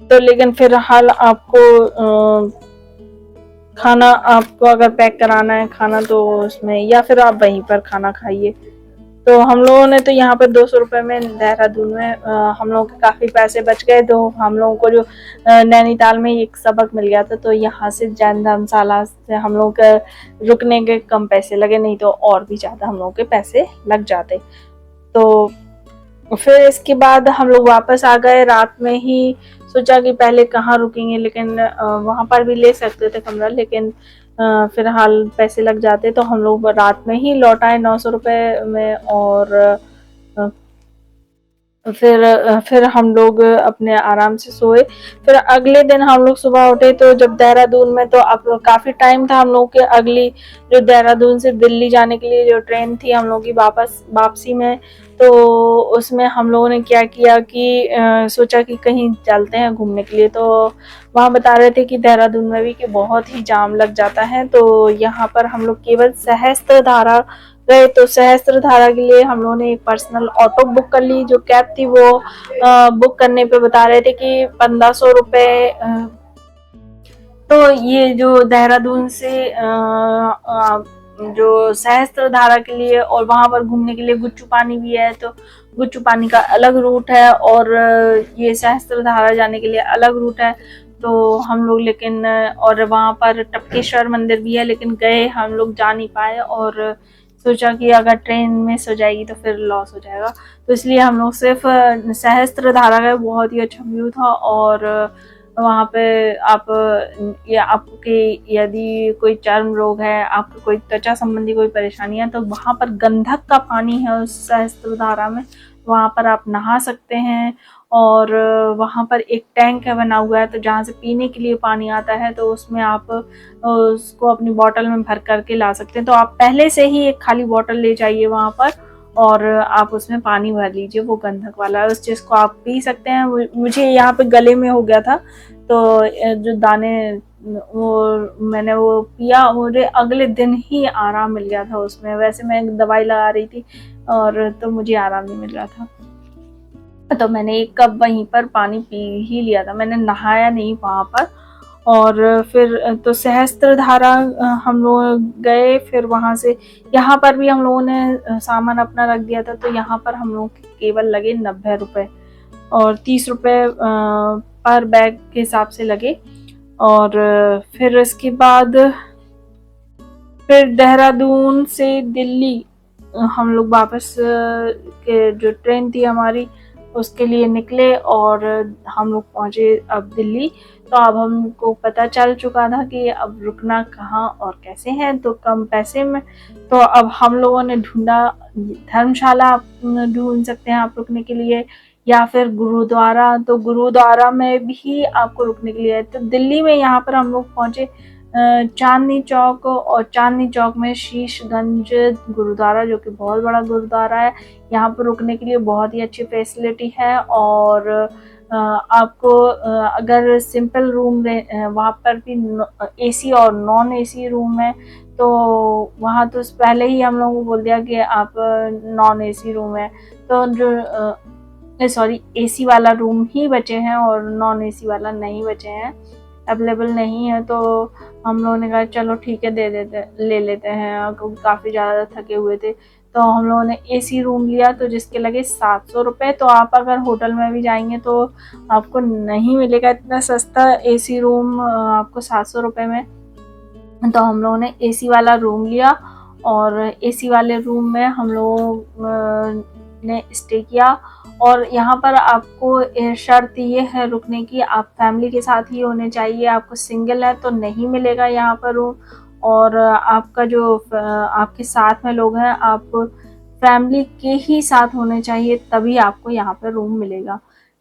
तो लेकिन फिर हाल आपको खाना आपको अगर पैक कराना है खाना, तो उसमें या फिर आप वहीं पर खाना खाइए। तो हम लोगों ने तो यहाँ पर 200 रुपये में देहरादून में हम लोगों के काफ़ी पैसे बच गए। तो हम लोगों को जो नैनीताल में एक सबक मिल गया था, तो यहाँ से जैन धर्मशाला से हम लोग के रुकने के कम पैसे लगे, नहीं तो और भी ज़्यादा हम लोगों के पैसे लग जाते। तो फिर इसके बाद हम लोग वापस आ गए रात में ही। सोचा कि पहले कहाँ रुकेंगे, लेकिन वहाँ पर भी ले सकते थे कमरा, लेकिन फिलहाल पैसे लग जाते, तो हम लोग रात में ही लौट आए 900 रुपये में। और फिर हम लोग अपने आराम से सोए। फिर अगले दिन हम लोग सुबह उठे, तो जब देहरादून में तो अब काफ़ी टाइम था हम लोग के अगली जो देहरादून से दिल्ली जाने के लिए जो ट्रेन थी हम लोग की वापसी में, तो उसमें हम लोगों ने क्या किया कि सोचा कि कहीं चलते हैं घूमने के लिए। तो वहाँ बता रहे थे कि देहरादून में भी कि बहुत ही जाम लग जाता है, तो यहाँ पर हम लोग केवल सहस्त्रधारा गए। तो सहस्त्रधारा के लिए हम लोगों ने एक पर्सनल ऑटो बुक कर ली। जो कैब थी वो बुक करने पे बता रहे थे कि 1500 रुपये। तो ये जो देहरादून से जो सहस्त्रधारा के लिए और वहाँ पर घूमने के लिए गुच्चू पानी भी है, तो गुच्चू पानी का अलग रूट है और ये सहस्त्रधारा जाने के लिए अलग रूट है। तो हम लोग लेकिन, और वहाँ पर टपकेश्वर मंदिर भी है, लेकिन गए हम लोग जा नहीं पाए, और सोचा कि अगर ट्रेन मिस हो जाएगी तो फिर लॉस हो जाएगा, तो इसलिए हम लोग सिर्फ सहस्त्रधारा गए। बहुत ही अच्छा व्यू था। और वहाँ पे आप या आपके यदि कोई चर्म रोग है, आपको कोई त्वचा संबंधी कोई परेशानी है, तो वहाँ पर गंधक का पानी है उस सहस्त्रधारा में, वहाँ पर आप नहा सकते हैं। और वहाँ पर एक टैंक है बना हुआ है, तो जहाँ से पीने के लिए पानी आता है, तो उसमें आप उसको अपनी बोतल में भर करके ला सकते हैं। तो आप पहले से ही एक खाली बोतल ले जाइए वहाँ पर, और आप उसमें पानी भर लीजिए, वो गंधक वाला है, उस चीज़ को आप पी सकते हैं। मुझे यहाँ पे गले में हो गया था, तो जो दाने वो मैंने वो पिया, मुझे अगले दिन ही आराम मिल गया था उसमें। वैसे मैं दवाई लगा रही थी और तो मुझे आराम नहीं मिल रहा था, तो मैंने एक कप वहीं पर पानी पी ही लिया था, मैंने नहाया नहीं वहाँ पर। और फिर तो सहस्त्रधारा हम लोग गए। फिर वहाँ से यहाँ पर भी हम लोगों ने सामान अपना रख दिया था, तो यहाँ पर हम लोग केवल लगे 90 रुपये और 30 रुपये पर बैग के हिसाब से लगे। और फिर इसके बाद फिर देहरादून से दिल्ली हम लोग वापस के जो ट्रेन थी हमारी उसके लिए निकले और हम लोग पहुंचे अब दिल्ली। तो अब हमको पता चल चुका था कि अब रुकना कहाँ और कैसे है, तो कम पैसे में। तो अब हम लोगों ने ढूंढा धर्मशाला आप ढूंढ सकते हैं आप रुकने के लिए, या फिर गुरुद्वारा। तो गुरुद्वारा में भी आपको रुकने के लिए है। तो दिल्ली में यहाँ पर हम लोग पहुंचे चांदनी चौक, और चांदनी चौक में शीशगंज गुरुद्वारा, जो कि बहुत बड़ा गुरुद्वारा है। यहाँ पर रुकने के लिए बहुत ही अच्छी फैसिलिटी है। और आपको अगर सिंपल रूम वहाँ पर भी एसी और नॉन एसी रूम है, तो वहाँ तो पहले ही हम लोगों को बोल दिया कि आप नॉन एसी रूम है, तो जो सॉरी एसी वाला रूम ही बचे हैं और नॉन एसी वाला नहीं बचे हैं, अवेलेबल नहीं है। तो हम लोगों ने कहा चलो ठीक है ले लेते हैं, क्योंकि काफ़ी ज़्यादा थके हुए थे। तो हम लोगों ने एसी रूम लिया, तो जिसके लगे 700 रुपये। तो आप अगर होटल में भी जाएंगे तो आपको नहीं मिलेगा इतना सस्ता एसी रूम आपको 700 रुपये में। तो हम लोगों ने एसी वाला रूम लिया, और एसी वाले रूम में हम लोग ने स्टे किया। और यहाँ पर आपको शर्त ये है रुकने की, आप फैमिली के साथ ही होने चाहिए। आपको सिंगल है तो नहीं मिलेगा यहाँ पर रूम। और आपका जो आपके साथ में लोग हैं, आप फैमिली के ही साथ होने चाहिए, तभी आपको यहाँ पर रूम मिलेगा।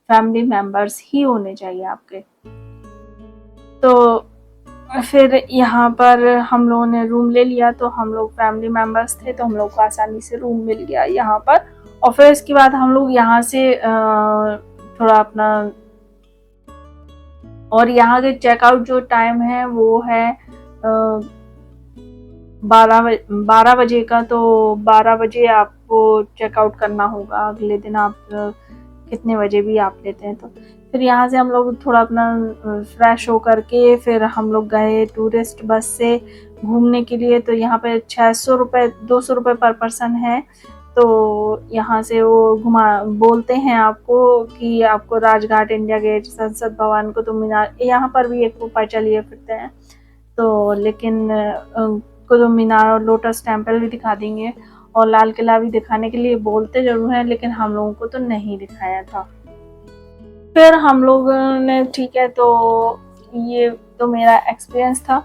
फैमिली मेंबर्स ही होने चाहिए आपके। तो फिर यहाँ पर हम लोगों ने रूम ले लिया। तो हम लोग फैमिली मेंबर्स थे, तो हम लोग को आसानी से रूम मिल गया यहाँ पर। और फिर इसके बाद हम लोग यहाँ से थोड़ा अपना, और यहाँ के चेकआउट जो टाइम है वो है 12 बजे का। तो 12 बजे आपको चेकआउट करना होगा। अगले दिन आप कितने बजे भी आप लेते हैं। तो फिर यहाँ से हम लोग थोड़ा अपना फ्रेश हो करके फिर हम लोग गए टूरिस्ट बस से घूमने के लिए। तो यहाँ पे 600 रुपये 200 रुपये पर पर्सन है। तो यहाँ से वो घुमा बोलते हैं आपको कि आपको राजघाट, इंडिया गेट, संसद भवन, कुतुब मीनार, यहाँ पर भी एक ऊपर चलिए फिरते हैं। तो लेकिन कुतुब मीनार और लोटस टेम्पल भी दिखा देंगे, और लाल किला भी दिखाने के लिए बोलते जरूर हैं, लेकिन हम लोगों को तो नहीं दिखाया था। फिर हम लोग ने ठीक है, तो ये तो मेरा एक्सपीरियंस था।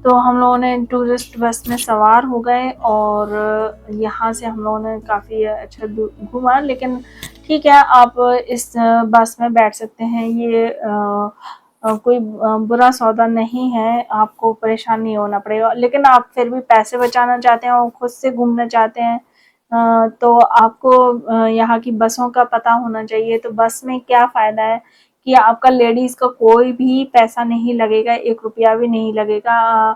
तो हम लोगों ने टूरिस्ट बस में सवार हो गए, और यहाँ से हम लोगों ने काफ़ी अच्छा घूमा। लेकिन ठीक है, आप इस बस में बैठ सकते हैं, ये कोई बुरा सौदा नहीं है, आपको परेशान नहीं होना पड़ेगा। लेकिन आप फिर भी पैसे बचाना चाहते हैं और खुद से घूमना चाहते हैं, तो आपको यहाँ की बसों का पता होना चाहिए। तो बस में क्या फ़ायदा है कि आपका लेडीज़ का कोई भी पैसा नहीं लगेगा, 1 रुपया भी नहीं लगेगा।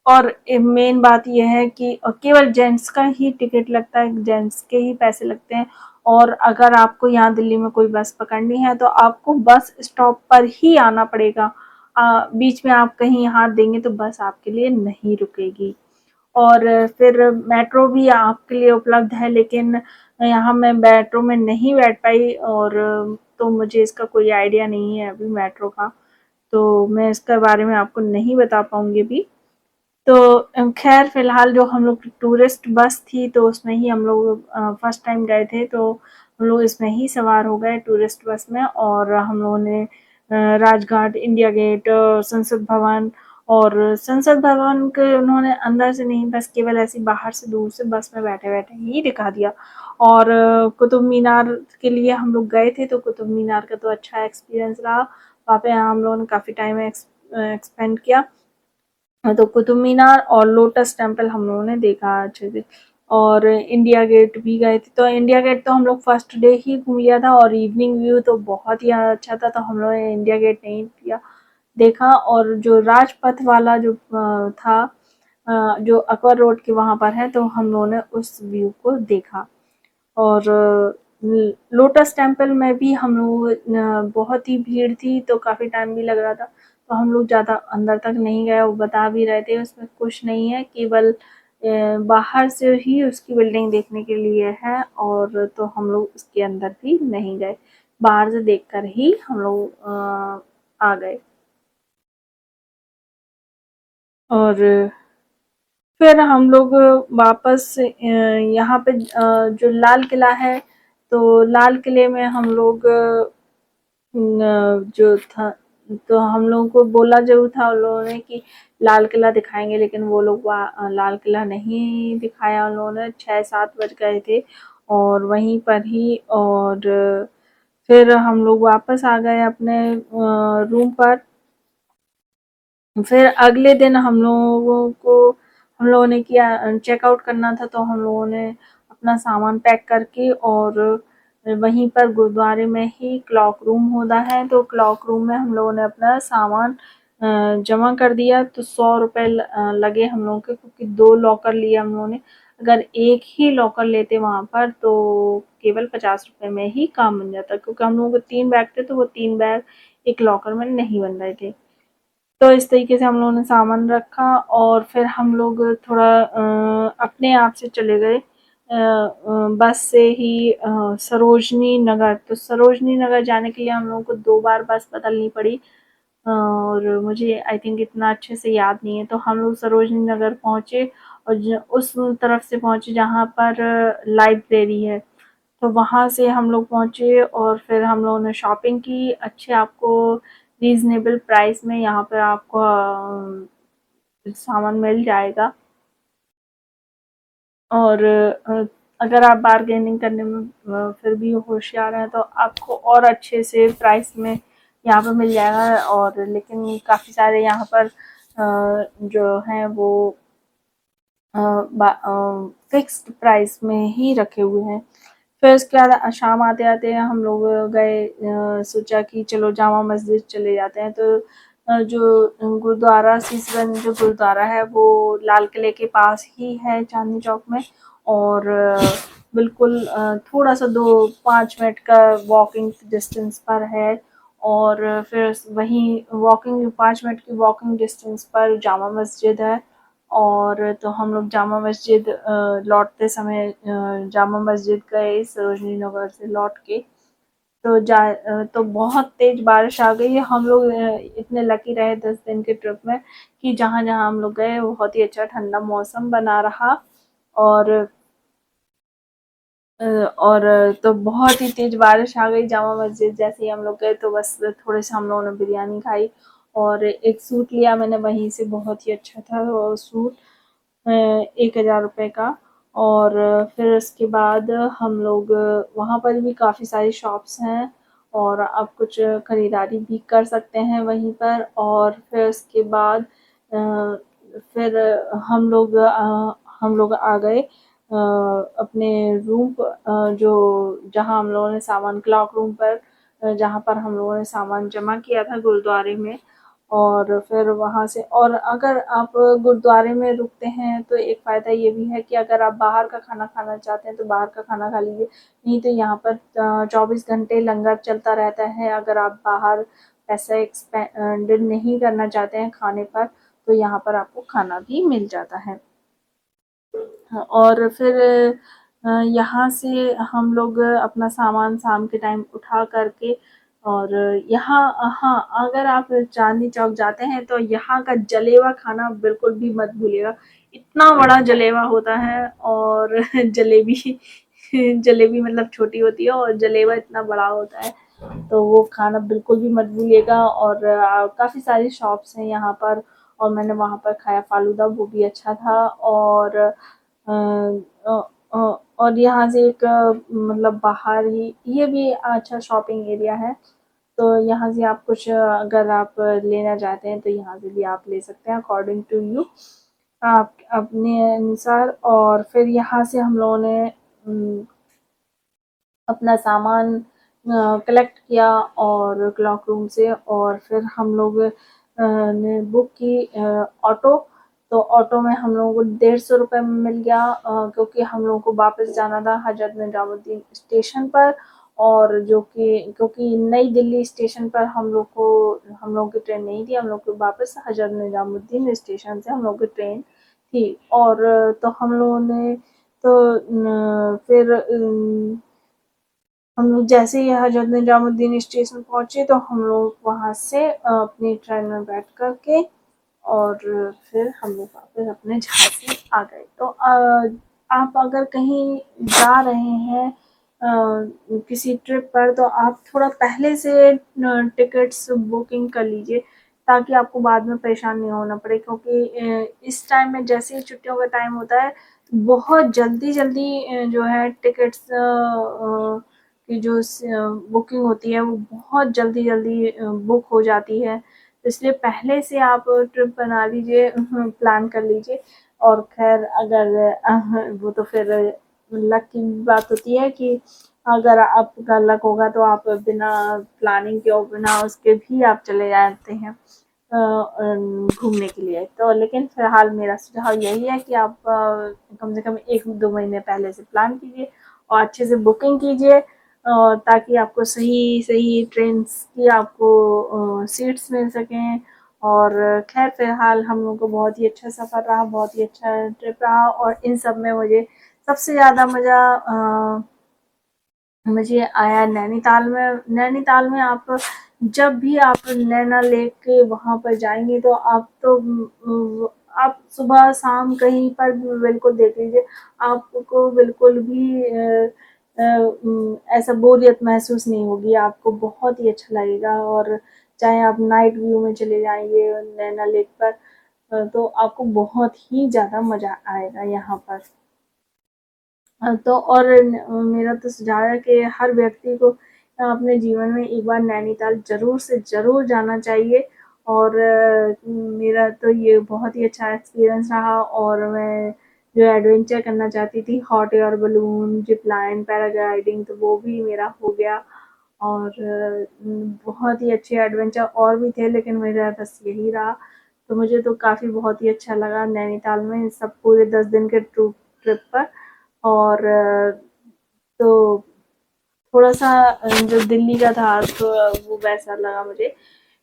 और मेन बात यह है कि केवल जेंट्स का ही टिकट लगता है, जेंट्स के ही पैसे लगते हैं। और अगर आपको यहाँ दिल्ली में कोई बस पकड़नी है तो आपको बस स्टॉप पर ही आना पड़ेगा। बीच में आप कहीं हाथ देंगे तो बस आपके लिए नहीं रुकेगी। और फिर मेट्रो भी आपके लिए उपलब्ध है, लेकिन यहाँ मैं मेट्रो में नहीं बैठ पाई, और तो मुझे इसका कोई आइडिया नहीं है अभी मेट्रो का, तो मैं इसके बारे में आपको नहीं बता पाऊँगी अभी। तो खैर फ़िलहाल जो हम लोग टूरिस्ट बस थी, तो उसमें ही हम लोग फर्स्ट टाइम गए थे, तो हम लोग इसमें ही सवार हो गए टूरिस्ट बस में। और हम लोगों ने राजघाट, इंडिया गेट, संसद भवन, और संसद भवन के उन्होंने अंदर से नहीं, बस केवल ऐसे बाहर से दूर से बस में बैठे-बैठे ही दिखा दिया। और कुतुब मीनार के लिए हम लोग गए थे, तो कुतुब मीनार का तो अच्छा एक्सपीरियंस रहा। वहाँ पे हम लोगों ने काफ़ी टाइम एक्सपेंड किया। तो कुतुब मीनार और लोटस टेम्पल हम लोगों ने देखा अच्छे से। और इंडिया गेट भी गए थे। तो इंडिया गेट तो हम लोग फर्स्ट डे ही घूम लिया था, और इवनिंग व्यू तो बहुत ही अच्छा था, तो हम लोगों ने इंडिया गेट नहीं किया देखा। और जो राजपथ वाला जो था, जो अकबर रोड के वहाँ पर है, तो हम लोगों ने उस व्यू को देखा। और लोटस टेम्पल में भी हम लोग बहुत ही भीड़ थी, तो काफ़ी टाइम भी लग रहा था, तो हम लोग ज़्यादा अंदर तक नहीं गए। वो बता भी रहे थे उसमें कुछ नहीं है, केवल बाहर से ही उसकी बिल्डिंग देखने के लिए है, और तो हम लोग उसके अंदर भी नहीं गए, बाहर से देखकर ही हम लोग आ गए। और फिर हम लोग वापस यहाँ पे जो लाल किला है, तो लाल किले में हम लोग जो था, तो हम लोगों को बोला जरूर था उन लोगों ने कि लाल किला दिखाएंगे, लेकिन वो लोग लाल किला नहीं दिखाया उन लोगों ने। 6-7 बज गए थे और वहीं पर ही, और फिर हम लोग वापस आ गए अपने रूम पर। फिर अगले दिन हम लोगों ने किया, चेकआउट करना था, तो हम लोगों ने अपना सामान पैक करके, और वहीं पर गुरुद्वारे में ही क्लॉक रूम होता है, तो क्लॉक रूम में हम लोगों ने अपना सामान जमा कर दिया। तो 100 रुपये लगे हम लोगों के, क्योंकि 2 लॉकर लिए हम लोगों ने। अगर एक ही लॉकर लेते वहाँ पर तो केवल 50 रुपये में ही काम बन जाता, क्योंकि हम लोगों को 3 बैग थे, तो वो 3 बैग एक लॉकर में नहीं बन रहे थे। तो इस तरीके से हम लोगों ने सामान रखा, और फिर हम लोग थोड़ा अपने आप से चले गए बस से ही सरोजनी नगर। तो सरोजनी नगर जाने के लिए हम लोगों को 2 बार बस बदलनी पड़ी, और मुझे आई थिंक इतना अच्छे से याद नहीं है। तो हम लोग सरोजनी नगर पहुँचे, और उस तरफ से पहुँचे जहाँ पर लाइब्रेरी है। तो वहाँ से हम लोग पहुँचे, और फिर हम लोगों ने शॉपिंग की। अच्छे आपको रीज़नेबल प्राइस में यहाँ पर आपको सामान मिल जाएगा। और अगर आप बार्गेनिंग करने में फिर भी होशियार हैं, तो आपको और अच्छे से प्राइस में यहाँ पर मिल जाएगा। और लेकिन काफ़ी सारे यहाँ पर जो हैं वो फिक्स्ड प्राइस में ही रखे हुए हैं। फिर उसके बाद शाम आते आते हम लोग गए, सोचा कि चलो जामा मस्जिद चले जाते हैं। तो जो गुरुद्वारा सीसगंज जो गुरुद्वारा है वो लाल किले के पास ही है, चांदनी चौक में। और बिल्कुल थोड़ा सा 2-5 मिनट का वॉकिंग डिस्टेंस पर है। और फिर वहीं वॉकिंग 5 मिनट की वॉकिंग डिस्टेंस पर जामा मस्जिद है। और तो हम लोग जामा मस्जिद लौटते समय जामा मस्जिद गए सरोजनी नगर से लौट के। तो बहुत तेज बारिश आ गई। हम लोग इतने लकी रहे 10 दिन के ट्रिप में कि जहाँ जहाँ हम लोग गए बहुत ही अच्छा ठंडा मौसम बना रहा। और तो बहुत ही तेज बारिश आ गई जामा मस्जिद जैसे ही हम लोग गए। तो बस थोड़े से हम लोगों ने बिरयानी खाई, और एक सूट लिया मैंने वहीं से, बहुत ही अच्छा था वो सूट, 1,000 रुपये का। और फिर उसके बाद हम लोग वहाँ पर भी काफ़ी सारी शॉप्स हैं, और आप कुछ खरीदारी भी कर सकते हैं वहीं पर। और फिर उसके बाद फिर हम लोग आ गए अपने रूम जो जहाँ हम लोगों ने सामान क्लॉक रूम पर जहाँ पर हम लोगों ने सामान जमा किया था गुरुद्वारे में। और फिर वहाँ से, और अगर आप गुरुद्वारे में रुकते हैं तो एक फ़ायदा ये भी है कि अगर आप बाहर का खाना खाना चाहते हैं तो बाहर का खाना खा लीजिए। नहीं तो यहाँ पर 24 घंटे लंगर चलता रहता है। अगर आप बाहर पैसा एक्सपेंड नहीं करना चाहते हैं खाने पर, तो यहाँ पर आपको खाना भी मिल जाता है। और फिर यहाँ से हम लोग अपना सामान शाम के टाइम उठा करके, और यहाँ, हाँ, अगर आप चांदनी चौक जाते हैं तो यहाँ का जलेवा खाना बिल्कुल भी मत भूलिएगा। इतना बड़ा जलेवा होता है, और जलेबी जलेबी मतलब छोटी होती है, और जलेवा इतना बड़ा होता है। तो वो खाना बिल्कुल भी मत भूलिएगा। और काफ़ी सारी शॉप्स हैं यहाँ पर, और मैंने वहाँ पर खाया फालूदा, वो भी अच्छा था। और और यहाँ से एक मतलब बाहर ही ये भी अच्छा शॉपिंग एरिया है। तो यहाँ से आप कुछ अगर आप लेना चाहते हैं तो यहाँ से भी आप ले सकते हैं अकॉर्डिंग टू यू, आप अपने अनुसार। और फिर यहाँ से हम लोगों ने अपना सामान कलेक्ट किया और क्लॉक रूम से। और फिर हम लोग ने बुक की ऑटो। तो ऑटो में हम लोगों को 150 रुपये में मिल गया, क्योंकि हम लोगों को वापस जाना था हजरत निजामुद्दीन स्टेशन पर। और जो कि क्योंकि नई दिल्ली स्टेशन पर हम लोग की ट्रेन नहीं थी, हम लोग को वापस हजरत निजामुद्दीन स्टेशन से हम लोग की ट्रेन थी। और तो हम लोगों ने तो फिर हम लोग जैसे ही हजरत निजामुद्दीन स्टेशन पहुंचे, तो हम लोग वहाँ से अपनी ट्रेन में बैठ कर के और फिर हम लोग वापस अपने जहाज में आ गए। तो आप अगर कहीं जा रहे हैं किसी ट्रिप पर, तो आप थोड़ा पहले से टिकट्स बुकिंग कर लीजिए, ताकि आपको बाद में परेशान नहीं होना पड़े, क्योंकि इस टाइम में जैसे ही छुट्टियों का टाइम होता है, बहुत जल्दी जल्दी जो है टिकट्स की जो बुकिंग होती है वो बहुत जल्दी जल्दी बुक हो जाती है। तो इसलिए पहले से आप ट्रिप बना लीजिए, प्लान कर लीजिए। और खैर अगर वो तो फिर लक की बात होती है कि अगर आपका लक होगा तो आप बिना प्लानिंग के और बिना उसके भी आप चले जाते हैं घूमने के लिए। तो लेकिन फिलहाल मेरा सुझाव यही है कि आप कम से कम 1-2 महीने पहले से प्लान कीजिए और अच्छे से बुकिंग कीजिए, ताकि आपको सही सही ट्रेन की आपको सीट्स मिल सकें। और खैर फिलहाल हम लोगों को बहुत ही अच्छा सफ़र रहा, बहुत ही अच्छा ट्रिप रहा, और इन सब में मुझे सबसे ज़्यादा मज़ा मुझे आया नैनीताल में। नैनीताल में आप जब भी आप नैना लेक के वहाँ पर जाएंगे, तो आप आप सुबह शाम कहीं पर भी बिल्कुल देख लीजिए, आपको बिल्कुल भी ऐसा बोरियत महसूस नहीं होगी, आपको बहुत ही अच्छा लगेगा। और चाहे आप नाइट व्यू में चले जाएंगे नैना लेक पर, तो आपको बहुत ही ज़्यादा मज़ा आएगा यहाँ पर। तो और मेरा तो सुझाव है कि हर व्यक्ति को अपने जीवन में एक बार नैनीताल ज़रूर से ज़रूर जाना चाहिए। और मेरा तो ये बहुत ही अच्छा एक्सपीरियंस रहा, और मैं जो एडवेंचर करना चाहती थी, hot air balloon, zip line, paragliding, तो वो भी मेरा हो गया। और बहुत ही अच्छे एडवेंचर और भी थे, लेकिन मेरा बस यही रहा। तो मुझे तो काफ़ी बहुत ही अच्छा लगा नैनीताल में सब पूरे 10 दिन के ट्रिप पर। और तो थोड़ा-सा जो दिल्ली का था तो वो वैसा लगा मुझे,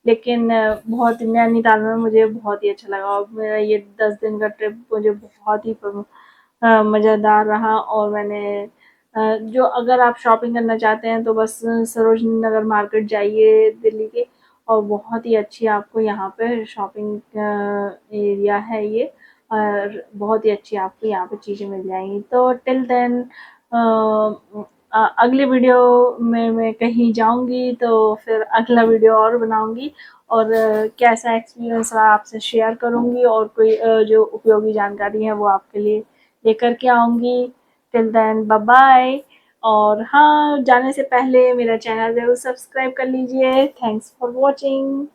लेकिन बहुत नैनीताल में मुझे बहुत ही अच्छा लगा, और मेरा ये 10 दिन का ट्रिप मुझे बहुत ही मज़ेदार रहा। और मैंने जो अगर आप शॉपिंग करना चाहते हैं तो बस सरोजनी नगर मार्केट जाइए दिल्ली के, और बहुत ही अच्छी आपको यहाँ पे शॉपिंग एरिया है ये, और बहुत ही अच्छी आपको यहाँ पे चीज़ें मिल जाएंगी। तो टिल देन अगली वीडियो में मैं कहीं जाऊंगी तो फिर अगला वीडियो और बनाऊंगी, और कैसा एक्सपीरियंस रहा आपसे शेयर करूंगी, और कोई जो उपयोगी जानकारी है वो आपके लिए लेकर के आऊंगी। Till then bye bye. और हाँ, जाने से पहले मेरा चैनल ज़रूर सब्सक्राइब कर लीजिए। Thanks for watching.